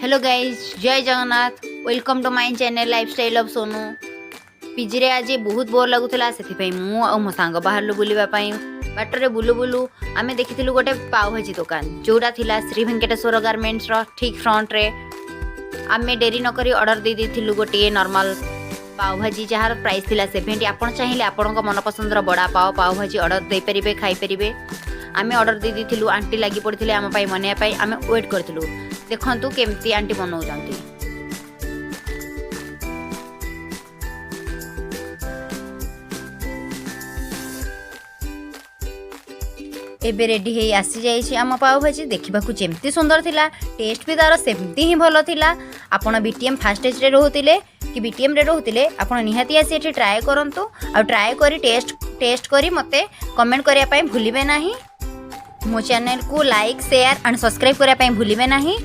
Hello guys, जय Jagannath. Welcome to my channel lifestyle of Sonu. PG रे आज बहुत बोर लगुला से मु आ मो सांग बाहर बुलवाई बाटर बुलू बुलू आम देखी गोटे पाव भाजी दुकान जोड़ा थिला श्री वेंकटेश्वर गारमेंट्स ठीक फ्रंट रे। आम डेरी नक ऑर्डर दे देथिलु गोटे नॉर्मल पाव भाजी जार प्राइस थिला 70। आपन चाहिए आपण मनपसंद बड़ा पाव पाव भाजी ऑर्डर दे परिबे खाई परिबे। आम ऑर्डर दे देथिलु आंटी लगी पड़थिले आम पई मनिया पई आम वेट करथिलु। देखंतु केमती आंटी बनाउछंती। एबे रेडी हे आसी जाइए आम पाव भाजी देखा जमती सुंदर थिला, टेस्ट भी तार सेमती ही भल थिला। आपण बीटीएम फास्ट रे रोहुतिले कि बीटीएम रे रोहुतिले आपण निहाती आसी एठी ट्राए करंतु आ ट्राए करी टेस्ट करी मते कमेंट करिया पई भूलिबे नाही। मो चैनल को लाइक शेयर एंड सब्सक्राइब करिया पई भूलिबे नाही।